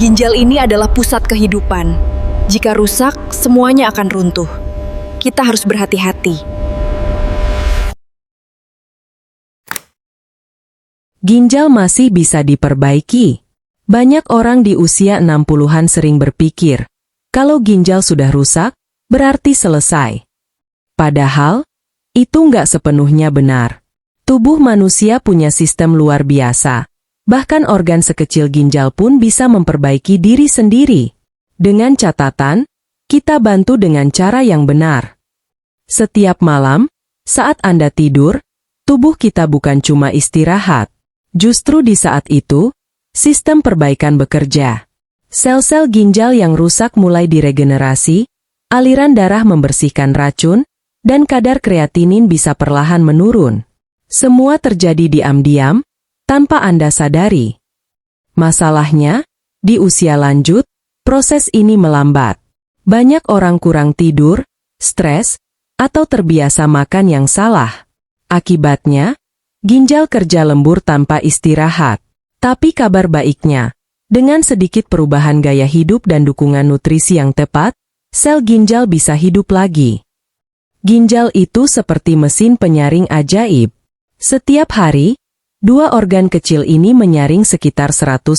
Ginjal ini adalah pusat kehidupan. Jika rusak, semuanya akan runtuh. Kita harus berhati-hati. Ginjal masih bisa diperbaiki. Banyak orang di usia 60-an sering berpikir, kalau ginjal sudah rusak, berarti selesai. Padahal, itu nggak sepenuhnya benar. Tubuh manusia punya sistem luar biasa. Bahkan organ sekecil ginjal pun bisa memperbaiki diri sendiri. Dengan catatan, kita bantu dengan cara yang benar. Setiap malam, saat Anda tidur, tubuh kita bukan cuma istirahat. Justru di saat itu, sistem perbaikan bekerja. Sel-sel ginjal yang rusak mulai diregenerasi, aliran darah membersihkan racun, dan kadar kreatinin bisa perlahan menurun. Semua terjadi diam-diam, tanpa Anda sadari. Masalahnya, di usia lanjut, proses ini melambat. Banyak orang kurang tidur, stres, atau terbiasa makan yang salah. Akibatnya, ginjal kerja lembur tanpa istirahat. Tapi kabar baiknya, dengan sedikit perubahan gaya hidup dan dukungan nutrisi yang tepat, sel ginjal bisa hidup lagi. Ginjal itu seperti mesin penyaring ajaib. Setiap hari, dua organ kecil ini menyaring sekitar 150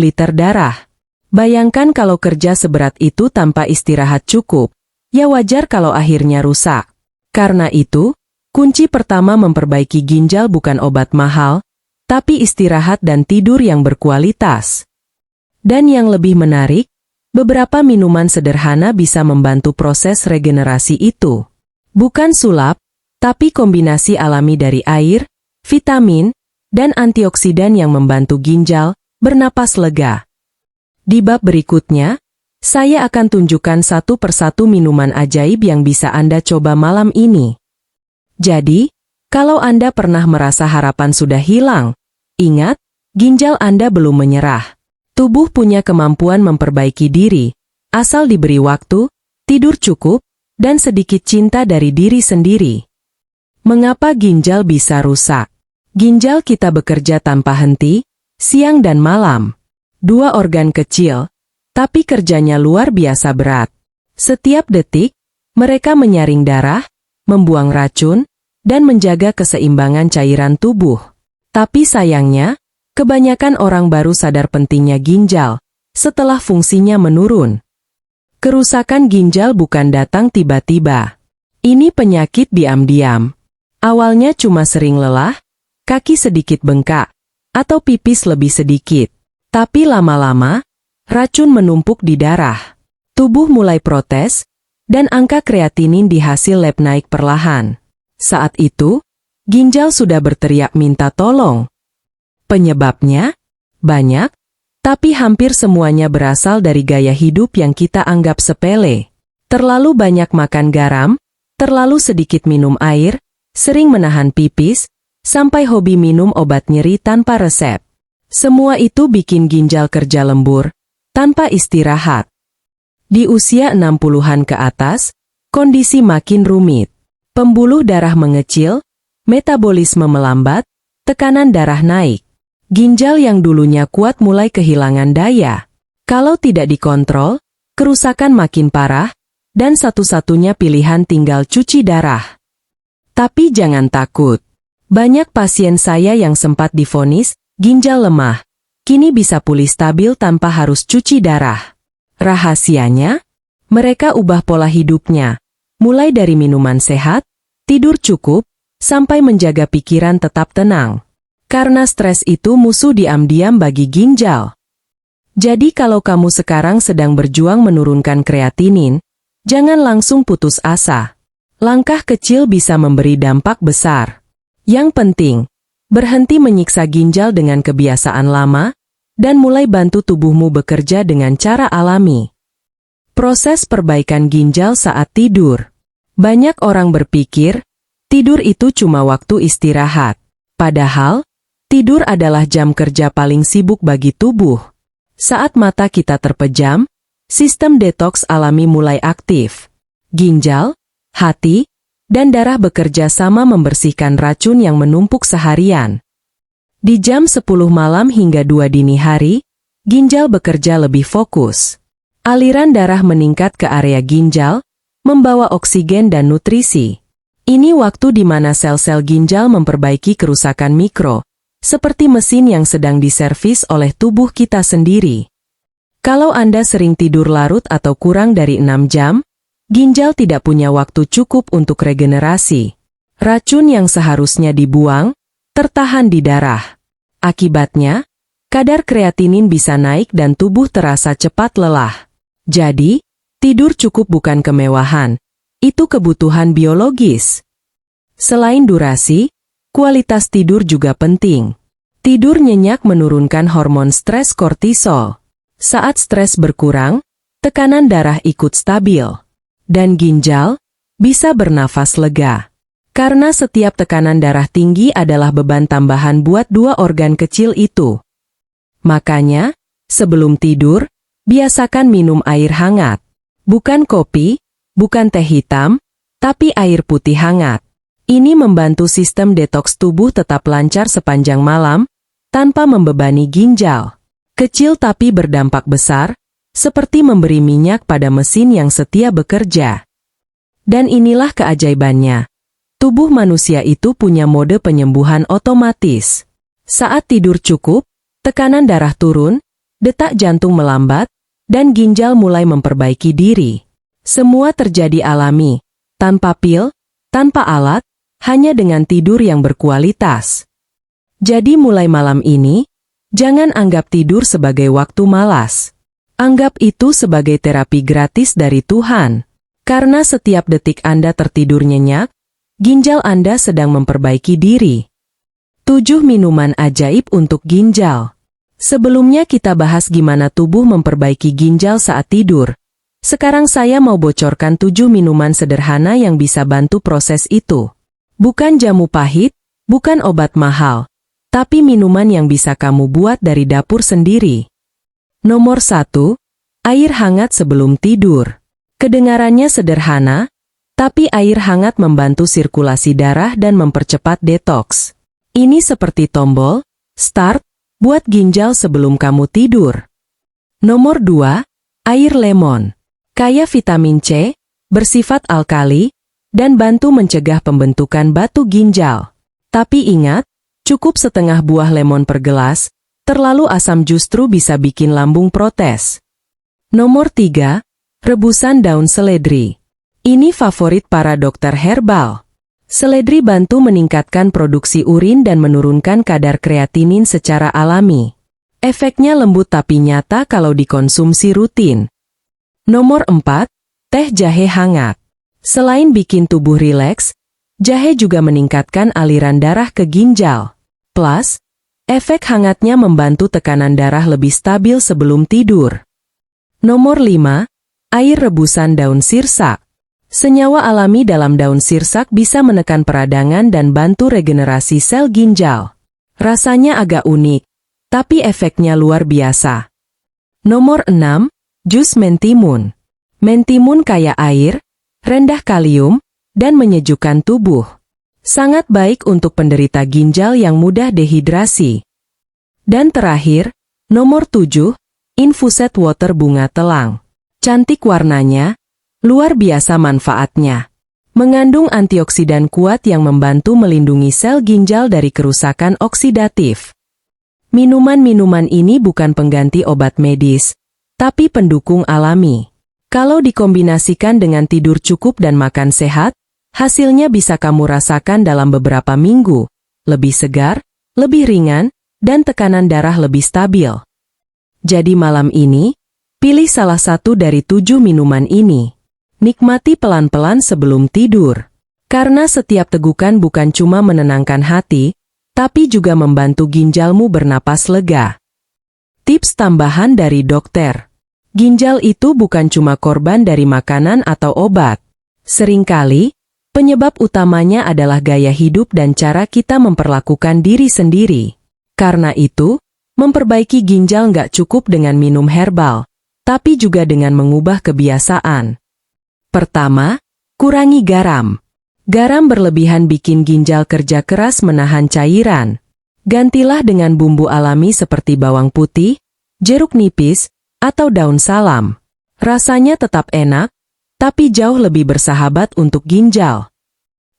liter darah. Bayangkan kalau kerja seberat itu tanpa istirahat cukup, ya wajar kalau akhirnya rusak. Karena itu, kunci pertama memperbaiki ginjal bukan obat mahal, tapi istirahat dan tidur yang berkualitas. Dan yang lebih menarik, beberapa minuman sederhana bisa membantu proses regenerasi itu. Bukan sulap, tapi kombinasi alami dari air, vitamin, dan antioksidan yang membantu ginjal bernapas lega. Di bab berikutnya, saya akan tunjukkan satu persatu minuman ajaib yang bisa Anda coba malam ini. Jadi, kalau Anda pernah merasa harapan sudah hilang, ingat, ginjal Anda belum menyerah. Tubuh punya kemampuan memperbaiki diri, asal diberi waktu, tidur cukup, dan sedikit cinta dari diri sendiri. Mengapa ginjal bisa rusak? Ginjal kita bekerja tanpa henti, siang dan malam. Dua organ kecil, tapi kerjanya luar biasa berat. Setiap detik, mereka menyaring darah, membuang racun, dan menjaga keseimbangan cairan tubuh. Tapi sayangnya, kebanyakan orang baru sadar pentingnya ginjal, setelah fungsinya menurun. Kerusakan ginjal bukan datang tiba-tiba. Ini penyakit diam-diam. Awalnya cuma sering lelah, kaki sedikit bengkak, atau pipis lebih sedikit. Tapi lama-lama, racun menumpuk di darah. Tubuh mulai protes, dan angka kreatinin di hasil lab naik perlahan. Saat itu, ginjal sudah berteriak minta tolong. Penyebabnya? Banyak, tapi hampir semuanya berasal dari gaya hidup yang kita anggap sepele. Terlalu banyak makan garam, terlalu sedikit minum air, sering menahan pipis, sampai hobi minum obat nyeri tanpa resep. Semua itu bikin ginjal kerja lembur, tanpa istirahat. Di usia 60-an ke atas, kondisi makin rumit. Pembuluh darah mengecil, metabolisme melambat, tekanan darah naik. Ginjal yang dulunya kuat mulai kehilangan daya. Kalau tidak dikontrol, kerusakan makin parah, dan satu-satunya pilihan tinggal cuci darah. Tapi jangan takut. Banyak pasien saya yang sempat divonis ginjal lemah, kini bisa pulih stabil tanpa harus cuci darah. Rahasianya? Mereka ubah pola hidupnya, mulai dari minuman sehat, tidur cukup, sampai menjaga pikiran tetap tenang. Karena stres itu musuh diam-diam bagi ginjal. Jadi kalau kamu sekarang sedang berjuang menurunkan kreatinin, jangan langsung putus asa. Langkah kecil bisa memberi dampak besar. Yang penting, berhenti menyiksa ginjal dengan kebiasaan lama, dan mulai bantu tubuhmu bekerja dengan cara alami. Proses perbaikan ginjal saat tidur. Banyak orang berpikir, tidur itu cuma waktu istirahat. Padahal, tidur adalah jam kerja paling sibuk bagi tubuh. Saat mata kita terpejam, sistem detoks alami mulai aktif. Ginjal, hati, dan darah bekerja sama membersihkan racun yang menumpuk seharian. Di jam 10 malam hingga 2 dini hari, ginjal bekerja lebih fokus. Aliran darah meningkat ke area ginjal, membawa oksigen dan nutrisi. Ini waktu di mana sel-sel ginjal memperbaiki kerusakan mikro, seperti mesin yang sedang diservis oleh tubuh kita sendiri. Kalau Anda sering tidur larut atau kurang dari 6 jam, ginjal tidak punya waktu cukup untuk regenerasi. Racun yang seharusnya dibuang, tertahan di darah. Akibatnya, kadar kreatinin bisa naik dan tubuh terasa cepat lelah. Jadi, tidur cukup bukan kemewahan, itu kebutuhan biologis. Selain durasi, kualitas tidur juga penting. Tidur nyenyak menurunkan hormon stres kortisol. Saat stres berkurang, tekanan darah ikut stabil. Dan ginjal bisa bernafas lega. Karena setiap tekanan darah tinggi adalah beban tambahan buat dua organ kecil itu. Makanya, sebelum tidur, biasakan minum air hangat. Bukan kopi, bukan teh hitam, tapi air putih hangat. Ini membantu sistem detoks tubuh tetap lancar sepanjang malam, tanpa membebani ginjal. Kecil tapi berdampak besar, seperti memberi minyak pada mesin yang setia bekerja. Dan inilah keajaibannya. Tubuh manusia itu punya mode penyembuhan otomatis. Saat tidur cukup, tekanan darah turun, detak jantung melambat, dan ginjal mulai memperbaiki diri. Semua terjadi alami, tanpa pil, tanpa alat, hanya dengan tidur yang berkualitas. Jadi mulai malam ini, jangan anggap tidur sebagai waktu malas. Anggap itu sebagai terapi gratis dari Tuhan. Karena setiap detik Anda tertidur nyenyak, ginjal Anda sedang memperbaiki diri. 7 minuman ajaib untuk ginjal. Sebelumnya kita bahas gimana tubuh memperbaiki ginjal saat tidur. Sekarang saya mau bocorkan 7 minuman sederhana yang bisa bantu proses itu. Bukan jamu pahit, bukan obat mahal, tapi minuman yang bisa kamu buat dari dapur sendiri. Nomor 1, air hangat sebelum tidur. Kedengarannya sederhana, tapi air hangat membantu sirkulasi darah dan mempercepat detoks. Ini seperti tombol start buat ginjal sebelum kamu tidur. Nomor 2, air lemon. Kaya vitamin C, bersifat alkali, dan bantu mencegah pembentukan batu ginjal. Tapi ingat, cukup setengah buah lemon per gelas, terlalu asam justru bisa bikin lambung protes. Nomor 3, rebusan daun seledri. Ini favorit para dokter herbal. Seledri bantu meningkatkan produksi urin dan menurunkan kadar kreatinin secara alami. Efeknya lembut tapi nyata kalau dikonsumsi rutin. Nomor 4, teh jahe hangat. Selain bikin tubuh rileks, jahe juga meningkatkan aliran darah ke ginjal. Plus, efek hangatnya membantu tekanan darah lebih stabil sebelum tidur. Nomor 5, air rebusan daun sirsak. Senyawa alami dalam daun sirsak bisa menekan peradangan dan bantu regenerasi sel ginjal. Rasanya agak unik, tapi efeknya luar biasa. Nomor 6, jus mentimun. Mentimun kaya air, rendah kalium, dan menyejukkan tubuh. Sangat baik untuk penderita ginjal yang mudah dehidrasi. Dan terakhir, nomor 7, infused water bunga telang. Cantik warnanya, luar biasa manfaatnya. Mengandung antioksidan kuat yang membantu melindungi sel ginjal dari kerusakan oksidatif. Minuman-minuman ini bukan pengganti obat medis, tapi pendukung alami. Kalau dikombinasikan dengan tidur cukup dan makan sehat, hasilnya bisa kamu rasakan dalam beberapa minggu. Lebih segar, lebih ringan, dan tekanan darah lebih stabil. Jadi malam ini, pilih salah satu dari 7 minuman ini. Nikmati pelan-pelan sebelum tidur. Karena setiap tegukan bukan cuma menenangkan hati, tapi juga membantu ginjalmu bernapas lega. Tips tambahan dari dokter. Ginjal itu bukan cuma korban dari makanan atau obat. Seringkali, penyebab utamanya adalah gaya hidup dan cara kita memperlakukan diri sendiri. Karena itu, memperbaiki ginjal nggak cukup dengan minum herbal, tapi juga dengan mengubah kebiasaan. Pertama, kurangi garam. Garam berlebihan bikin ginjal kerja keras menahan cairan. Gantilah dengan bumbu alami seperti bawang putih, jeruk nipis, atau daun salam. Rasanya tetap enak, tapi jauh lebih bersahabat untuk ginjal.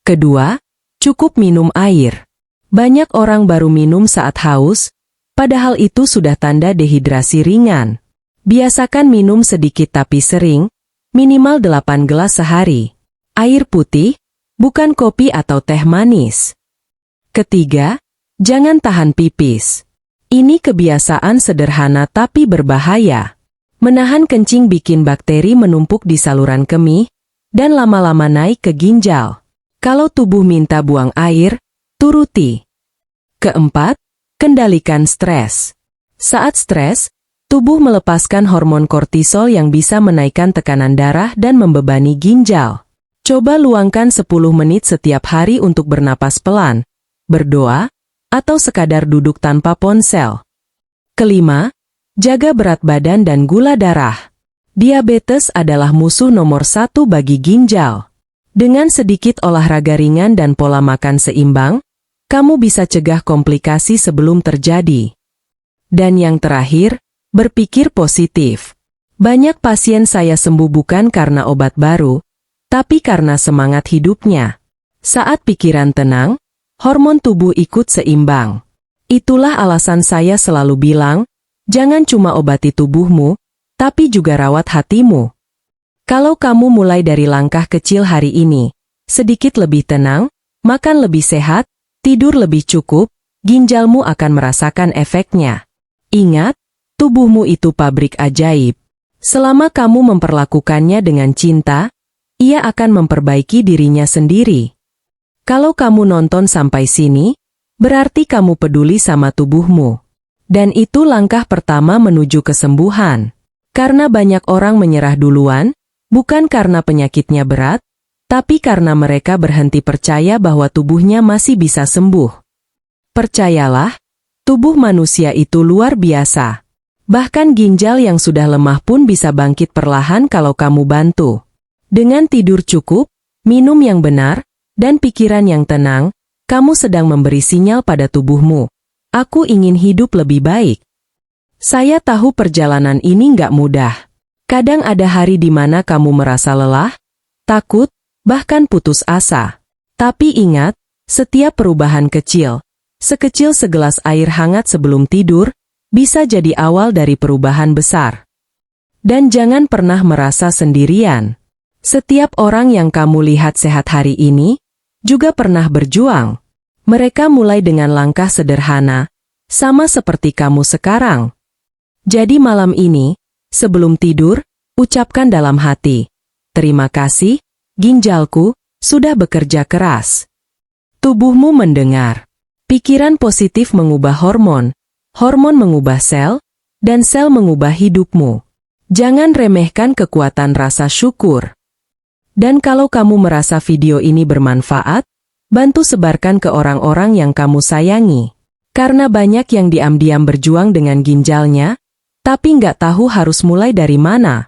Kedua, cukup minum air. Banyak orang baru minum saat haus, padahal itu sudah tanda dehidrasi ringan. Biasakan minum sedikit tapi sering, minimal 8 gelas sehari. Air putih, bukan kopi atau teh manis. Ketiga, jangan tahan pipis. Ini kebiasaan sederhana tapi berbahaya. Menahan kencing bikin bakteri menumpuk di saluran kemih, dan lama-lama naik ke ginjal. Kalau tubuh minta buang air, turuti. Keempat, kendalikan stres. Saat stres, tubuh melepaskan hormon kortisol yang bisa menaikkan tekanan darah dan membebani ginjal. Coba luangkan 10 menit setiap hari untuk bernapas pelan, berdoa, atau sekadar duduk tanpa ponsel. Kelima, jaga berat badan dan gula darah. Diabetes adalah musuh nomor 1 bagi ginjal. Dengan sedikit olahraga ringan dan pola makan seimbang, kamu bisa cegah komplikasi sebelum terjadi. Dan yang terakhir, berpikir positif. Banyak pasien saya sembuh bukan karena obat baru, tapi karena semangat hidupnya. Saat pikiran tenang, hormon tubuh ikut seimbang. Itulah alasan saya selalu bilang, jangan cuma obati tubuhmu, tapi juga rawat hatimu. Kalau kamu mulai dari langkah kecil hari ini, sedikit lebih tenang, makan lebih sehat, tidur lebih cukup, ginjalmu akan merasakan efeknya. Ingat, tubuhmu itu pabrik ajaib. Selama kamu memperlakukannya dengan cinta, ia akan memperbaiki dirinya sendiri. Kalau kamu nonton sampai sini, berarti kamu peduli sama tubuhmu. Dan itu langkah pertama menuju kesembuhan. Karena banyak orang menyerah duluan, bukan karena penyakitnya berat, tapi karena mereka berhenti percaya bahwa tubuhnya masih bisa sembuh. Percayalah, tubuh manusia itu luar biasa. Bahkan ginjal yang sudah lemah pun bisa bangkit perlahan kalau kamu bantu. Dengan tidur cukup, minum yang benar, dan pikiran yang tenang, kamu sedang memberi sinyal pada tubuhmu. Aku ingin hidup lebih baik. Saya tahu perjalanan ini nggak mudah. Kadang ada hari di mana kamu merasa lelah, takut, bahkan putus asa. Tapi ingat, setiap perubahan kecil, sekecil segelas air hangat sebelum tidur, bisa jadi awal dari perubahan besar. Dan jangan pernah merasa sendirian. Setiap orang yang kamu lihat sehat hari ini, juga pernah berjuang. Mereka mulai dengan langkah sederhana, sama seperti kamu sekarang. Jadi malam ini, sebelum tidur, ucapkan dalam hati, terima kasih, ginjalku, sudah bekerja keras. Tubuhmu mendengar. Pikiran positif mengubah hormon, hormon mengubah sel, dan sel mengubah hidupmu. Jangan remehkan kekuatan rasa syukur. Dan kalau kamu merasa video ini bermanfaat, bantu sebarkan ke orang-orang yang kamu sayangi. Karena banyak yang diam-diam berjuang dengan ginjalnya, tapi nggak tahu harus mulai dari mana.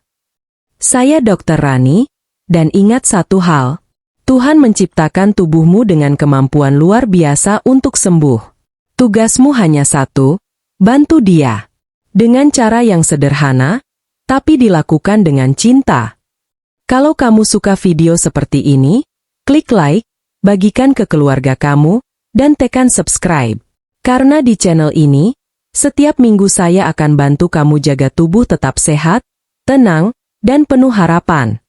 Saya Dr. Rani, dan ingat satu hal, Tuhan menciptakan tubuhmu dengan kemampuan luar biasa untuk sembuh. Tugasmu hanya satu, bantu dia. Dengan cara yang sederhana, tapi dilakukan dengan cinta. Kalau kamu suka video seperti ini, klik like, bagikan ke keluarga kamu, dan tekan subscribe. Karena di channel ini, setiap minggu saya akan bantu kamu jaga tubuh tetap sehat, tenang, dan penuh harapan.